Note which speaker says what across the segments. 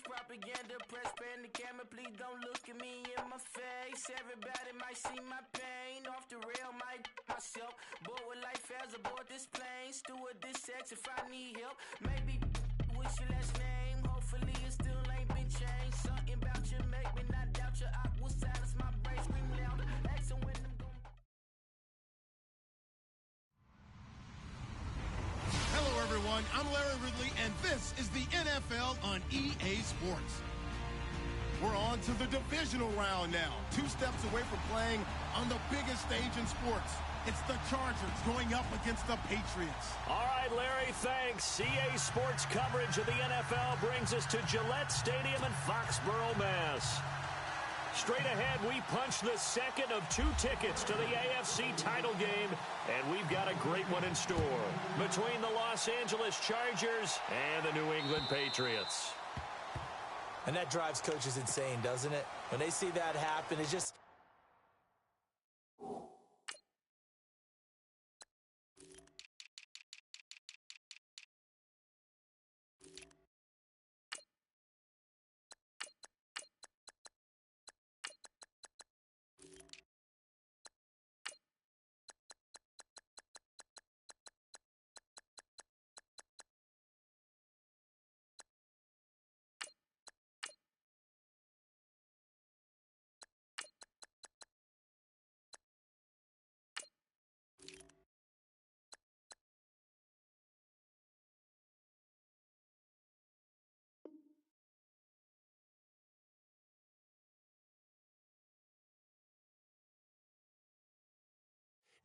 Speaker 1: propaganda, press pan the camera, please don't look at me in my face. Everybody might see my pain, off the rail, might myself. Bored with life as aboard this plane, steward this sex if I need help. Maybe what's your last name? Hopefully it still ain't been changed. Something about you make me not doubt your I will silence my brain, scream louder. Asking when I'm going.
Speaker 2: Hello, everyone. I'm Larry Ridley, and this is the NFL on EA Sports. We're on to the divisional round now. 2 steps away from playing on the biggest stage in sports. It's the Chargers going up against the Patriots.
Speaker 3: All right, Larry, thanks. EA Sports coverage of the NFL brings us to Gillette Stadium in Foxborough, Mass. Straight ahead, we punch the second of 2 tickets to the AFC title game, and we've got a great one in store between the Los Angeles Chargers and the New England Patriots.
Speaker 4: And that drives coaches insane, doesn't it? When they see that happen, it's just...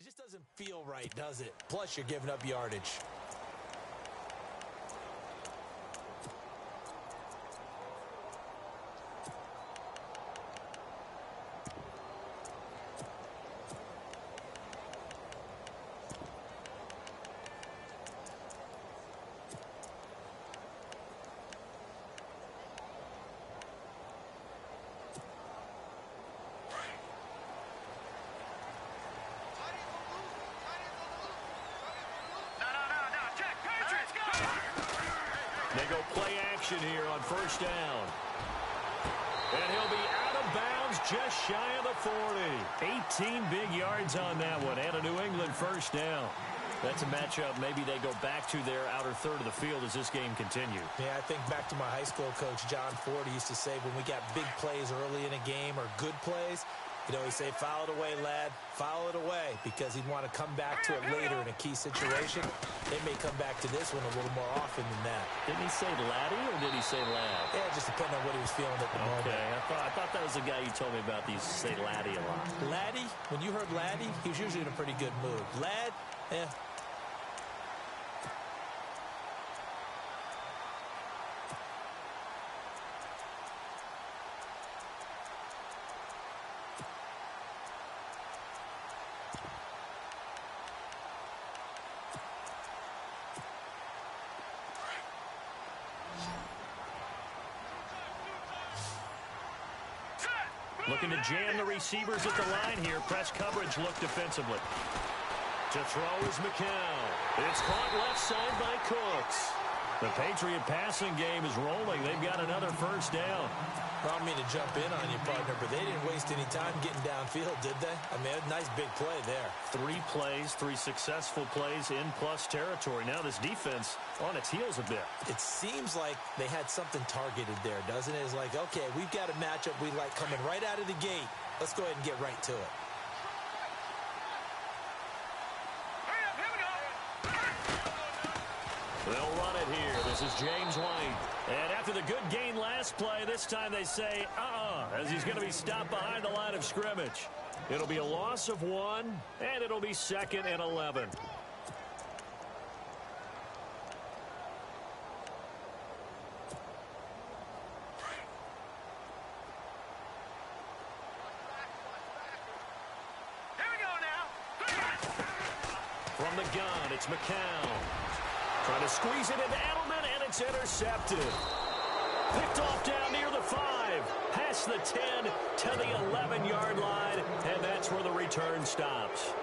Speaker 4: It just doesn't feel right, does it? Plus, you're giving up yardage.
Speaker 3: They go play action here on first down. And he'll be out of bounds just shy of the 40. 18 big yards on that one and a New England first down. That's a matchup maybe they go back to their outer third of the field as this game continues.
Speaker 4: Yeah, I think back to my high school coach, John Ford. He used to say when we got big plays early in a game or good plays, he'd always say, foul it away, lad. Foul it away, because he'd want to come back to it later in a key situation. They may come back to this one a little more often than that.
Speaker 3: Didn't he say laddie or did he say lad?
Speaker 4: Yeah, just depending on what he was feeling at the moment.
Speaker 3: Okay, I thought that was the guy you told me about. He used to say laddie a lot.
Speaker 4: Laddie, when you heard laddie, he was usually in a pretty good mood. Lad,
Speaker 3: Looking to jam the receivers at the line here. Press coverage look defensively. To throw is McCown. It's caught left side by Cooks. The Patriot passing game is rolling. They've got another first down.
Speaker 4: I don't mean to jump in on you, partner, but they didn't waste any time getting downfield, did they? I mean, a nice big play there.
Speaker 3: 3 plays, 3 successful plays in plus territory. Now this defense on its heels a bit.
Speaker 4: It seems like they had something targeted there, doesn't it? It's like, okay, we've got a matchup we like coming right out of the gate. Let's go ahead and get right to it.
Speaker 3: They'll run it here. This is James White. And after the good gain last play, this time they say, as he's going to be stopped behind the line of scrimmage. It'll be a loss of 1, and it'll be 2nd and 11. From the gun, it's McCown. Trying to squeeze it into Edelman, and it's intercepted. Picked off down near the 5. Past the 10 to the 11-yard line, and that's where the return stops.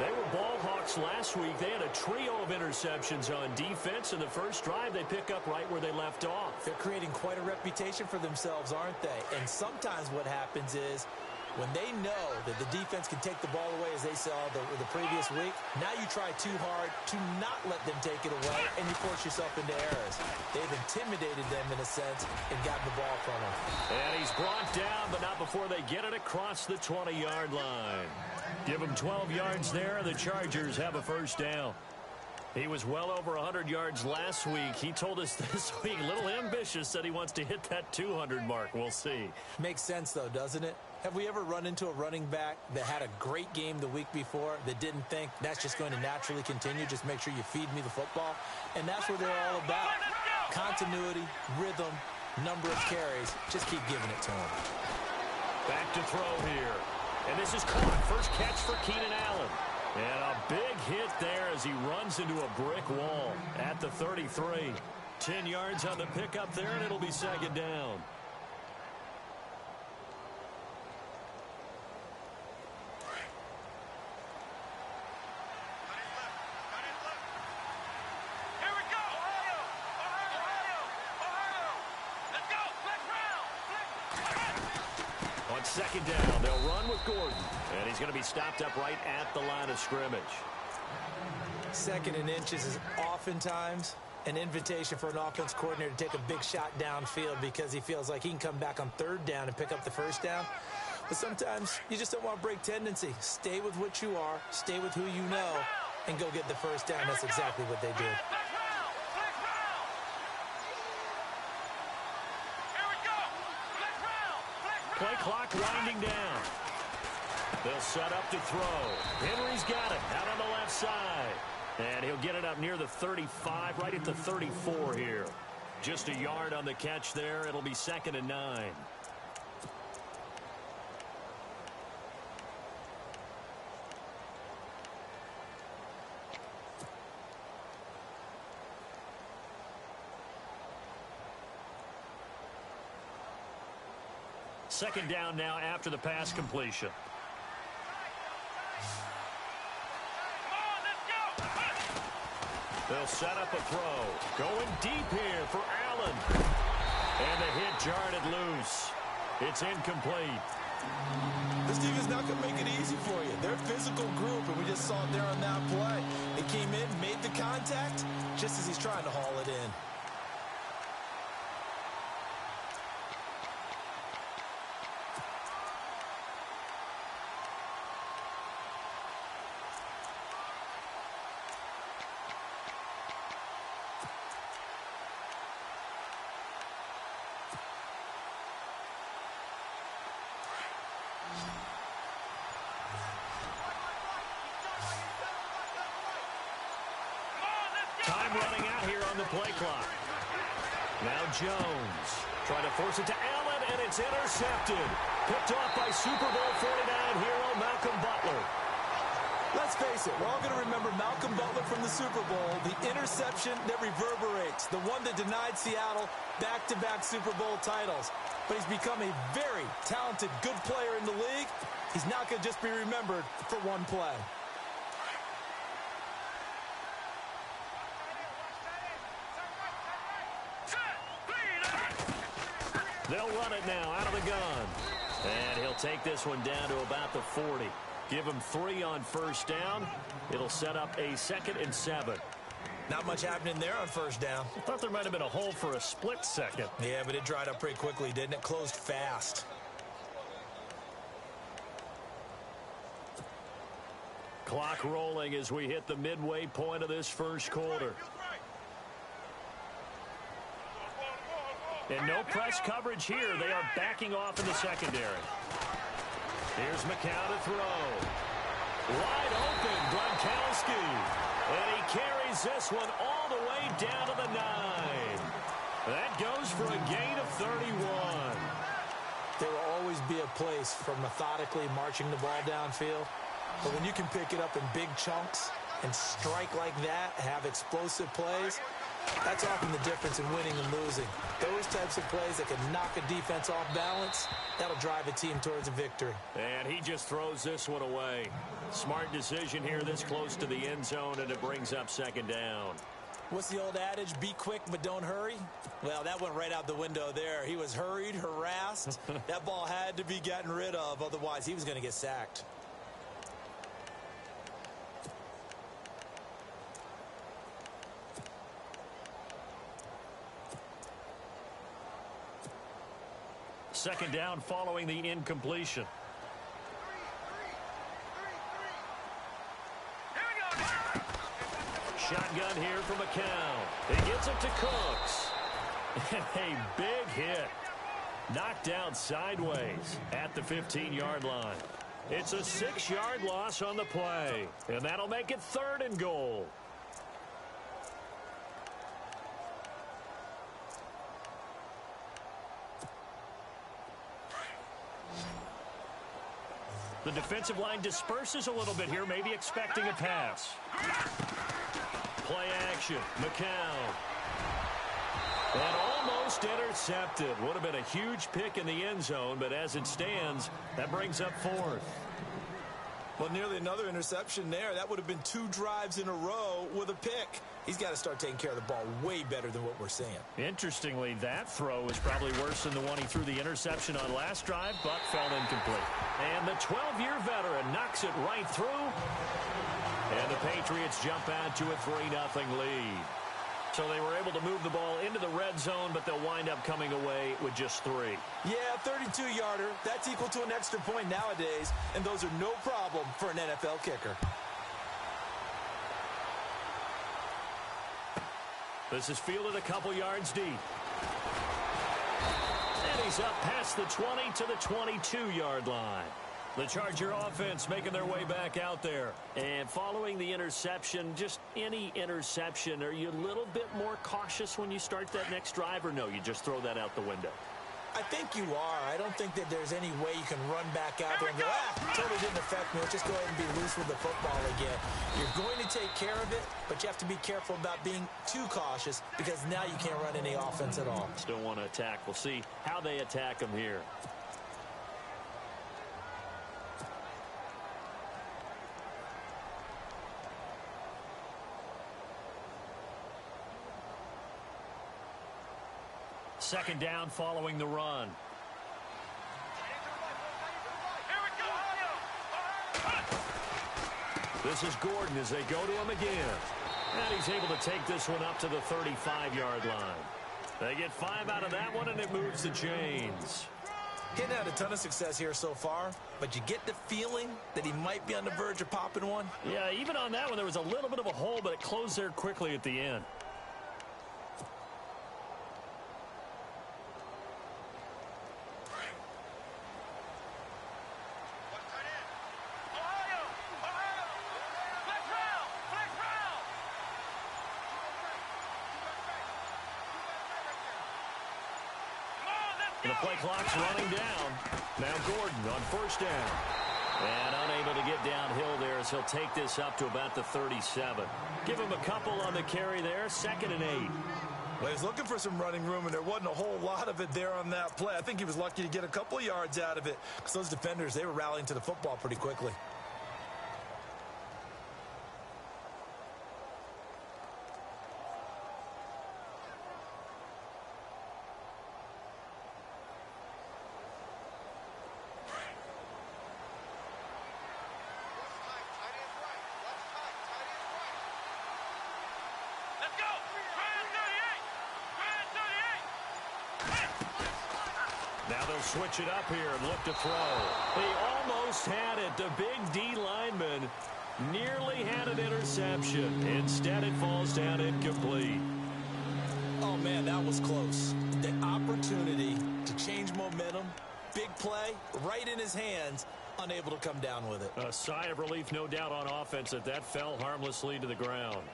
Speaker 3: They were ball hawks last week. They had a trio of interceptions on defense. In the first drive, they pick up right where they left off.
Speaker 4: They're creating quite a reputation for themselves, aren't they? And sometimes what happens is when they know that the defense can take the ball away, as they saw the previous week, now you try too hard to not let them take it away, and you force yourself into errors. They've intimidated them in a sense and gotten the ball from them.
Speaker 3: And he's brought down, but not before they get it across the 20-yard line. Give him 12 yards there, and the Chargers have a first down. He was well over 100 yards last week. He told us this week, a little ambitious, said he wants to hit that 200 mark. We'll see.
Speaker 4: Makes sense, though, doesn't it? Have we ever run into a running back that had a great game the week before that didn't think that's just going to naturally continue? Just make sure you feed me the football. And that's what they're all about. Continuity, rhythm, number of carries. Just keep giving it to him.
Speaker 3: Back to throw here. And this is caught. First catch for Keenan Allen. And a big hit there as he runs into a brick wall at the 33. 10 yards on the pickup there, and it'll be second down. Second down, they'll run with Gordon, and he's going to be stopped up right at the line of scrimmage.
Speaker 4: Second and inches is oftentimes an invitation for an offense coordinator to take a big shot downfield because he feels like he can come back on third down and pick up the first down. But sometimes you just don't want to break tendency. Stay with what you are, stay with who you know, and go get the first down. That's exactly what they did.
Speaker 3: Play clock winding down. They'll set up to throw. Henry's got it out on the left side. And he'll get it up near the 35, right at the 34 here. Just a yard on the catch there. It'll be second and 9. Second down now after the pass completion. They'll set up a throw. Going deep here for Allen. And the hit jarred it loose. It's incomplete.
Speaker 4: This team is not going to make it easy for you. They're a physical group, and we just saw it there on that play. They came in, made the contact, just as he's trying to haul it in.
Speaker 3: Time running out here on the play clock. Now Jones trying to force it to Allen, and it's intercepted. Picked off by Super Bowl 49 hero Malcolm Butler.
Speaker 4: Let's face it, we're all going to remember Malcolm Butler from the Super Bowl, the interception that reverberates, the one that denied Seattle back-to-back Super Bowl titles. But he's become a very talented, good player in the league. He's not going to just be remembered for one play.
Speaker 3: They'll run it now out of the gun. And he'll take this one down to about the 40. Give him 3 on first down. It'll set up a 2nd and 7.
Speaker 4: Not much happening there on first down.
Speaker 3: I thought there might have been a hole for a split second.
Speaker 4: Yeah, but it dried up pretty quickly, didn't it? Closed fast.
Speaker 3: Clock rolling as we hit the midway point of this first quarter. And no press coverage here. They are backing off in the secondary. Here's McCown to throw. Wide open, Gronkowski. And he carries this one all the way down to the 9. That goes for a gain of 31.
Speaker 4: There will always be a place for methodically marching the ball downfield. But when you can pick it up in big chunks and strike like that, have explosive plays, That's often the difference in winning and losing. Those types of plays that can knock a defense off balance, that'll drive a team towards a victory.
Speaker 3: And he just throws this one away. Smart decision here this close to the end zone, and it brings up second down.
Speaker 4: What's the old adage? Be quick, but don't hurry? Well, that went right out the window there. He was hurried, harassed. That ball had to be gotten rid of, otherwise he was going to get sacked.
Speaker 3: Second down following the incompletion. Shotgun here from McCown. He gets it to Cooks. And a big hit. Knocked down sideways at the 15-yard line. It's a 6-yard loss on the play. And that'll make it 3rd and goal. The defensive line disperses a little bit here, maybe expecting a pass. Play action, McCown. And almost intercepted. Would have been a huge pick in the end zone, but as it stands, that brings up 4th.
Speaker 4: Well, nearly another interception there. That would have been 2 drives in a row with a pick. He's got to start taking care of the ball way better than what we're seeing.
Speaker 3: Interestingly, that throw is probably worse than the one he threw the interception on last drive, but fell incomplete. And the 12-year veteran knocks it right through. And the Patriots jump out to a 3-0 lead. So they were able to move the ball into the red zone, but they'll wind up coming away with just 3.
Speaker 4: Yeah, 32-yarder. That's equal to an extra point nowadays, and those are no problem for an NFL kicker.
Speaker 3: This is fielded a couple yards deep. And he's up past the 20 to the 22-yard line. The Charger offense making their way back out there. And following the interception, just any interception, are you a little bit more cautious when you start that next drive, or no, you just throw that out the window?
Speaker 4: I think you are. I don't think that there's any way you can run back out there and go, totally didn't affect me. Let's just go ahead and be loose with the football again. You're going to take care of it, but you have to be careful about being too cautious because now you can't run any offense at all.
Speaker 3: Still want to attack. We'll see how they attack them here. Second down following the run. This is Gordon as they go to him again. And he's able to take this one up to the 35-yard line. They get 5 out of that one, and it moves the chains.
Speaker 4: He hadn't had a ton of success here so far, but you get the feeling that he might be on the verge of popping one.
Speaker 3: Yeah, even on that one, there was a little bit of a hole, but it closed there quickly at the end. And the play clock's running down. Now Gordon on first down. And unable to get downhill there as he'll take this up to about the 37. Give him a couple on the carry there. 2nd and 8.
Speaker 4: Well, he was looking for some running room, and there wasn't a whole lot of it there on that play. I think he was lucky to get a couple of yards out of it because those defenders, they were rallying to the football pretty quickly.
Speaker 3: Now they'll switch it up here and look to throw. He almost had it. The big D lineman nearly had an interception. Instead, it falls down incomplete.
Speaker 4: Oh, man, that was close. The opportunity to change momentum, big play, right in his hands, unable to come down with it.
Speaker 3: A sigh of relief, no doubt, on offense that fell harmlessly to the ground.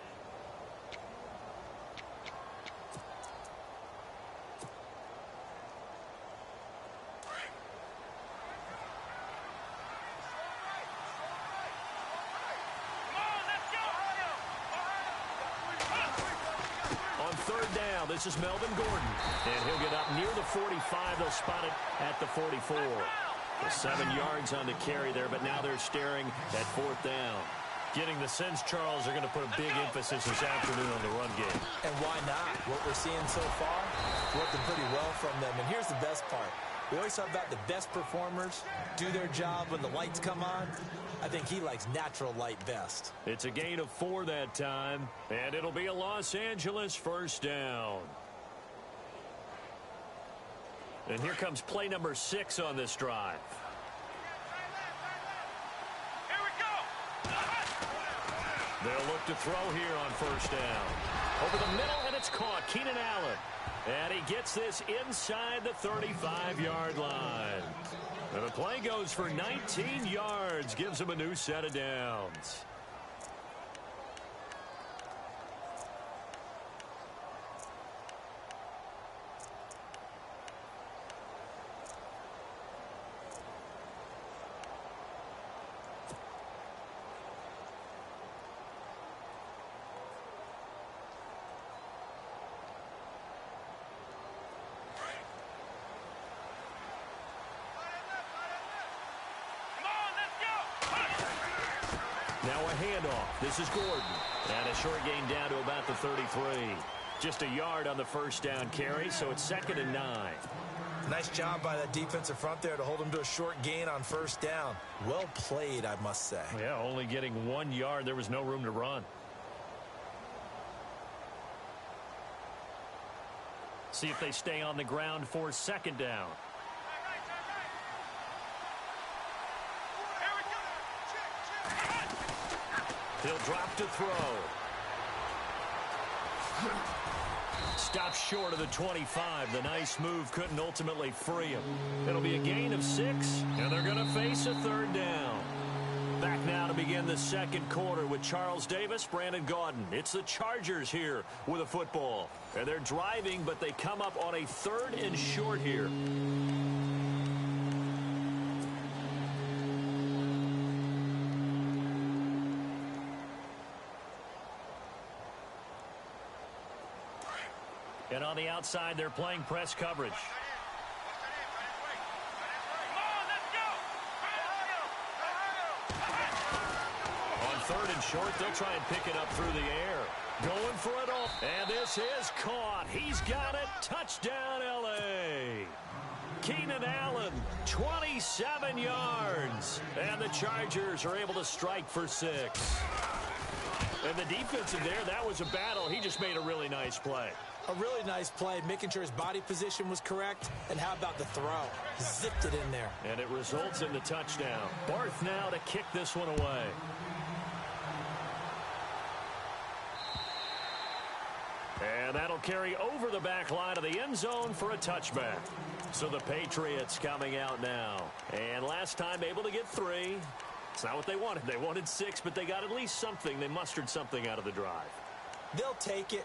Speaker 3: third down. This is Melvin Gordon. And he'll get up near the 45. They'll spot it at the 44. 7 yards on the carry there, but now they're staring at fourth down. Getting the sense, Charles, they're going to put a big emphasis this afternoon on the run game.
Speaker 4: And why not? What we're seeing so far, working pretty well from them. And here's the best part. We always talk about the best performers do their job when the lights come on. I think he likes natural light best.
Speaker 3: It's a gain of 4 that time, and it'll be a Los Angeles first down. And here comes play number 6 on this drive. They'll look to throw here on first down. Over the middle, and it's caught. Keenan Allen. And he gets this inside the 35-yard line. And the play goes for 19 yards. Gives him a new set of downs. Now a handoff. This is Gordon. And a short gain down to about the 33. Just a yard on the first down carry, so it's 2nd and 9.
Speaker 4: Nice job by that defensive front there to hold him to a short gain on first down. Well played, I must say.
Speaker 3: Yeah, only getting 1 yard. There was no room to run. See if they stay on the ground for 2nd down. He'll drop to throw. Stops short of the 25. The nice move couldn't ultimately free him. It'll be a gain of 6, and they're going to face a 3rd down. Back now to begin the second quarter with Charles Davis, Brandon Gaudin. It's the Chargers here with a football. And they're driving, but they come up on a 3rd and short here. And on the outside, they're playing press coverage. On 3rd and short, they'll try and pick it up through the air. Going for it all. And this is caught. He's got it. Touchdown, L.A. Keenan Allen, 27 yards. And the Chargers are able to strike for 6. And the defensive there, that was a battle. He just made a really nice play.
Speaker 4: A really nice play, making sure his body position was correct. And how about the throw? Zipped it in there.
Speaker 3: And it results in the touchdown. Barth now to kick this one away. And that'll carry over the back line of the end zone for a touchback. So the Patriots coming out now. And last time able to get 3. It's not what they wanted. They wanted 6, but they got at least something. They mustered something out of the drive.
Speaker 4: They'll take it.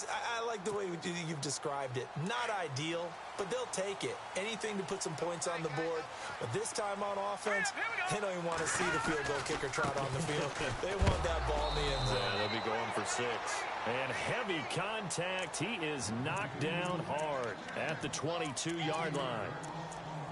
Speaker 4: I like the way you've described it. Not ideal, but they'll take it. Anything to put some points on the board. But this time on offense, they don't even want to see the field goal kicker trot on the field. They want that ball in the end zone.
Speaker 3: Yeah, they'll be going for 6. And heavy contact. He is knocked down hard at the 22-yard line.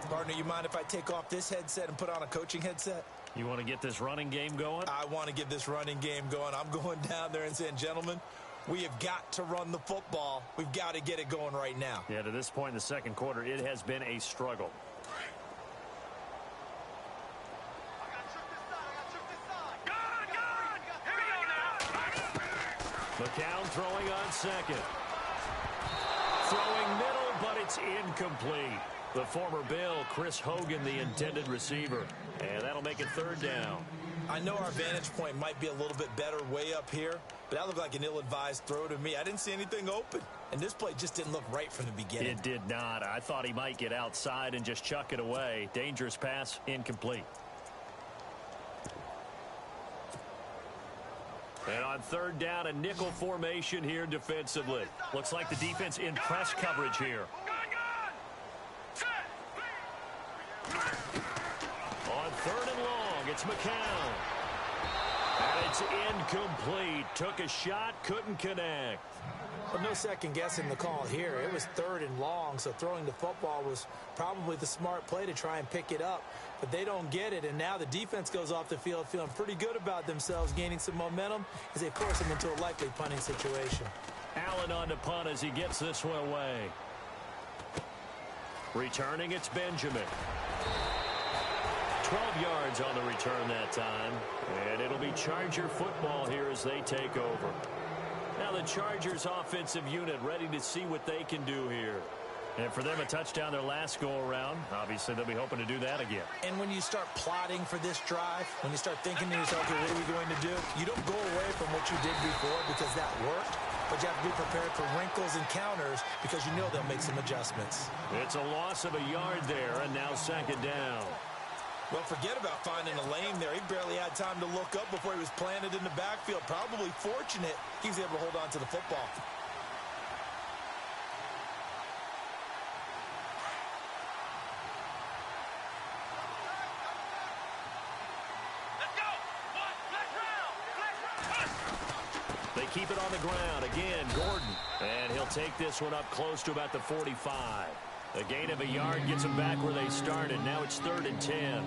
Speaker 4: Partner, you mind if I take off this headset and put on a coaching headset?
Speaker 3: You want to get this running game going?
Speaker 4: I want to get this running game going. I'm going down there and saying, gentlemen, we have got to run the football. We've got to get it going right now.
Speaker 3: Yeah, to this point in the second quarter, it has been a struggle. McCown throwing on second. Throwing middle, but it's incomplete. The former Bill, Chris Hogan, the intended receiver. And that'll make it 3rd down.
Speaker 4: I know our vantage point might be a little bit better way up here, but that looked like an ill-advised throw to me. I didn't see anything open, and this play just didn't look right from the beginning.
Speaker 3: It did not. I thought he might get outside and just chuck it away. Dangerous pass, incomplete. And on 3rd down, a nickel formation here defensively. Looks like the defense in press coverage here. On 3rd and long, it's McCown. And it's incomplete. Took a shot, couldn't connect.
Speaker 4: Well, no second guessing the call here. It was 3rd and long, so throwing the football was probably the smart play to try and pick it up. But they don't get it, and now the defense goes off the field feeling pretty good about themselves, gaining some momentum as they force them into a likely punting situation.
Speaker 3: Allen on to punt as he gets this one away. Returning, it's Benjamin. 12 yards on the return that time, and it'll be Charger football here as they take over. Now the Chargers offensive unit ready to see what they can do here. And for them, a touchdown their last go-around. Obviously, they'll be hoping to do that again.
Speaker 4: And when you start plotting for this drive, when you start thinking to yourself, okay, what are we going to do? You don't go away from what you did before because that worked, but you have to be prepared for wrinkles and counters because you know they'll make some adjustments.
Speaker 3: It's a loss of a yard there, and now 2nd down.
Speaker 4: Well, forget about finding a lane there. He barely had time to look up before he was planted in the backfield. Probably fortunate he was able to hold on to the football.
Speaker 3: They keep it on the ground. Again, Gordon. And he'll take this one up close to about the 45. A gain of a yard gets them back where they started. Now it's 3rd and 10.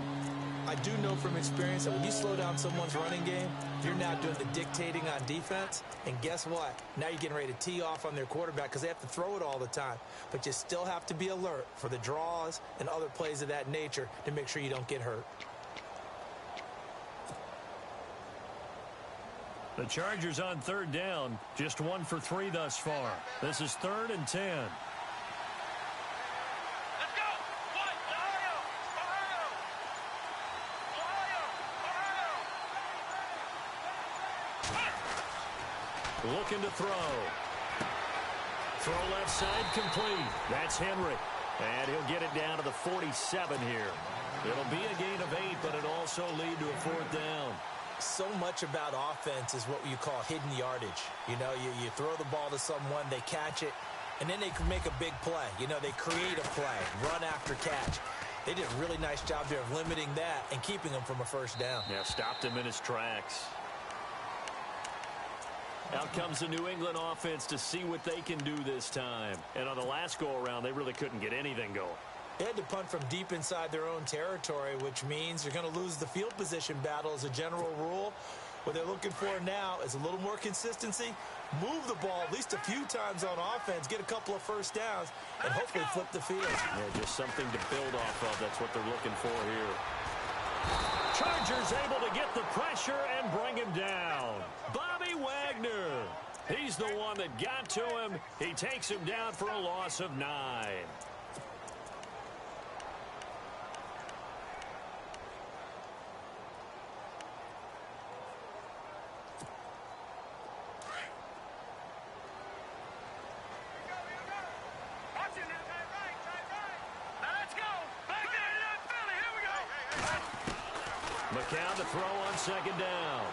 Speaker 4: I do know from experience that when you slow down someone's running game, you're now doing the dictating on defense. And guess what? Now you're getting ready to tee off on their quarterback because they have to throw it all the time. But you still have to be alert for the draws and other plays of that nature to make sure you don't get hurt.
Speaker 3: The Chargers on 3rd down, just 1 for 3 thus far. This is 3rd and 10. Looking to throw. Throw left side complete. That's Henry. And he'll get it down to the 47 here. It'll be a gain of 8, but it'll also lead to a 4th down.
Speaker 4: So much about offense is what you call hidden yardage. You know, you throw the ball to someone, they catch it, and then they can make a big play. You know, they create a play, run after catch. They did a really nice job there of limiting that and keeping him from a 1st down.
Speaker 3: Yeah, stopped him in his tracks. Out comes the New England offense to see what they can do this time. And on the last go-around, they really couldn't get anything going.
Speaker 4: They had to punt from deep inside their own territory, which means you're going to lose the field position battle as a general rule. What they're looking for now is a little more consistency, move the ball at least a few times on offense, get a couple of 1st downs, and hopefully flip the field.
Speaker 3: Yeah, just something to build off of. That's what they're looking for here. Chargers able to get the pressure and bring him down. Bobby Wagner. He's the one that got to him. He takes him down for a loss of 9. McCown to throw on 2nd down.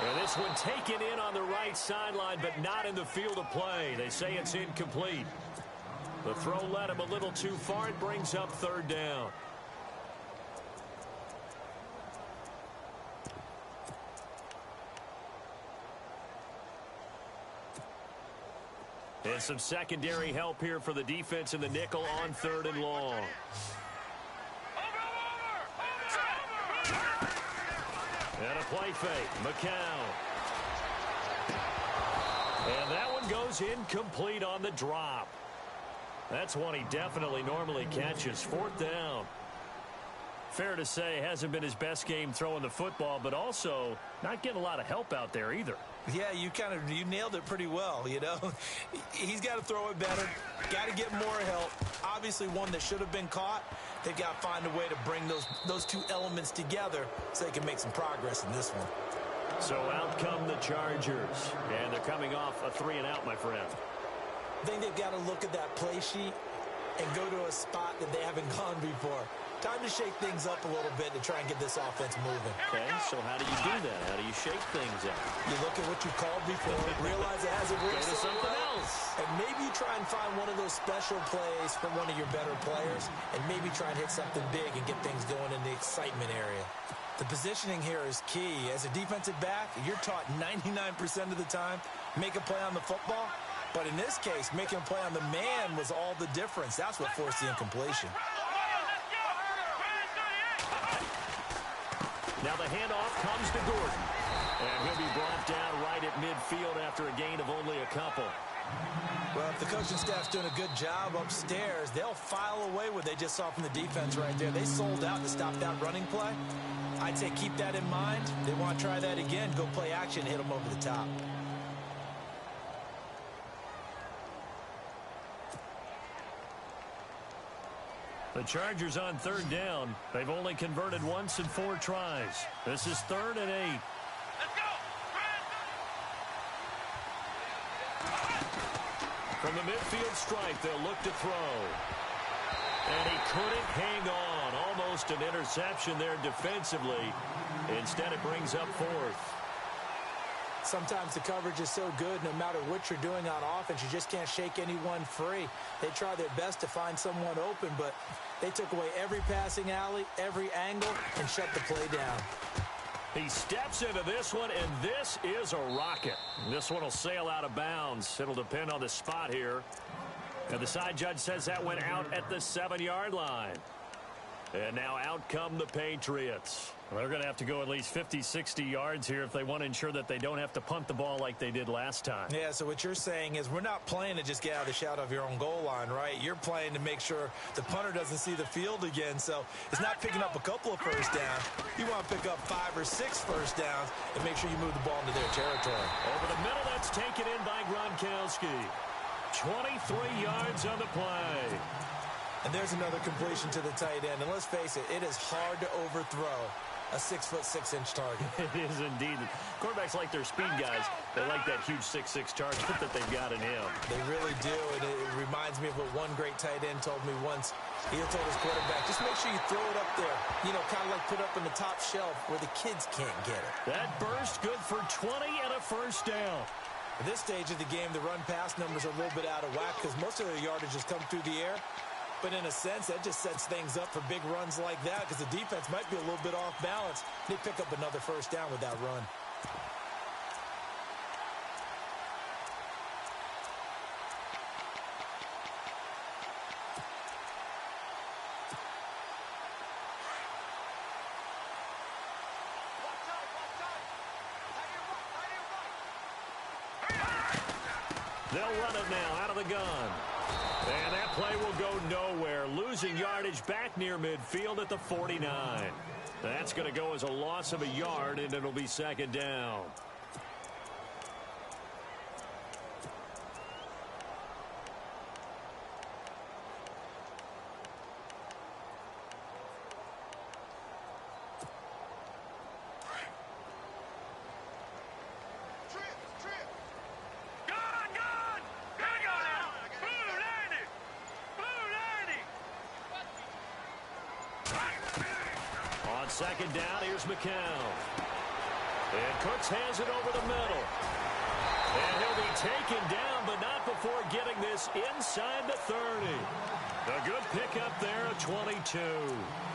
Speaker 3: And this one taken in on the right sideline, but not in the field of play. They say it's incomplete. The throw led him a little too far. It brings up 3rd down. And some secondary help here for the defense in the nickel on 3rd and long. And a play fake. McCown. And that one goes incomplete on the drop. That's one he definitely normally catches. 4th down. Fair to say, hasn't been his best game throwing the football, but also not getting a lot of help out there either.
Speaker 4: Yeah, you nailed it pretty well, you know. He's got to throw it better, got to get more help. Obviously one that should have been caught. They've got to find a way to bring those 2 elements together so they can make some progress in this one.
Speaker 3: So out come the Chargers, and they're coming off a 3-and-out, my friend.
Speaker 4: I think they've got to look at that play sheet and go to a spot that they haven't gone before. Time to shake things up a little bit to try and get this offense moving.
Speaker 3: Okay, so how do you do that? How do you shake things up?
Speaker 4: You look at what you called before, realize it hasn't worked.
Speaker 3: Go to something else.
Speaker 4: And maybe you try and find one of those special plays from one of your better players, and maybe try and hit something big and get things going in the excitement area. The positioning here is key. As a defensive back, you're taught 99% of the time, make a play on the football. But in this case, making a play on the man was all the difference. That's what forced the incompletion.
Speaker 3: Now the handoff comes to Gordon. And he'll be brought down right at midfield after a gain of only a couple.
Speaker 4: Well, if the coaching staff's doing a good job upstairs, they'll file away what they just saw from the defense right there. They sold out to stop that running play. I'd say keep that in mind. They want to try that again. Go play action, hit them over the top.
Speaker 3: The Chargers on third down. They've only converted once in 4 tries. This is 3rd and 8.
Speaker 5: Let's go!
Speaker 3: From the midfield stripe, they'll look to throw. And he couldn't hang on. Almost an interception there defensively. Instead, it brings up 4th.
Speaker 4: Sometimes the coverage is so good, no matter what you're doing on offense, you just can't shake anyone free. They try their best to find someone open, but they took away every passing alley, every angle, and shut the play down.
Speaker 3: He steps into this one, and this is a rocket. This one will sail out of bounds. It'll depend on the spot here. And the side judge says that went out at the 7-yard line. And now out come the Patriots. Well, they're going to have to go at least 50, 60 yards here if they want to ensure that they don't have to punt the ball like they did last time.
Speaker 4: Yeah, so what you're saying is we're not playing to just get out of the shadow of your own goal line, right? You're playing to make sure the punter doesn't see the field again. So it's not picking up a couple of first downs. You want to pick up 5 or 6 first downs and make sure you move the ball into their territory.
Speaker 3: Over the middle, that's taken in by Gronkowski. 23 yards on the play.
Speaker 4: And there's another completion to the tight end. And let's face it, it is hard to overthrow a 6'6" target.
Speaker 3: It is indeed. Quarterbacks like their speed guys. They like that huge 6'6" target that they've got in him.
Speaker 4: They really do. And it reminds me of what one great tight end told me once. He told his quarterback, just make sure you throw it up there. You know, kind of like put up in the top shelf where the kids can't get it.
Speaker 3: That burst good for 20 and a first down.
Speaker 4: At this stage of the game, the run-pass numbers are a little bit out of whack because most of their yardage has come through the air. But in a sense, that just sets things up for big runs like that because the defense might be a little bit off balance. They pick up another first down with that run.
Speaker 3: They'll run it now out of the gun. And that play will go nowhere. Losing yardage back near midfield at the 49. That's going to go as a loss of a yard, and it'll be 2nd down. On 2nd down, here's McCown. And Cooks has it over the middle. And he'll be taken down, but not before getting this inside the 30. A good pickup there, a 22.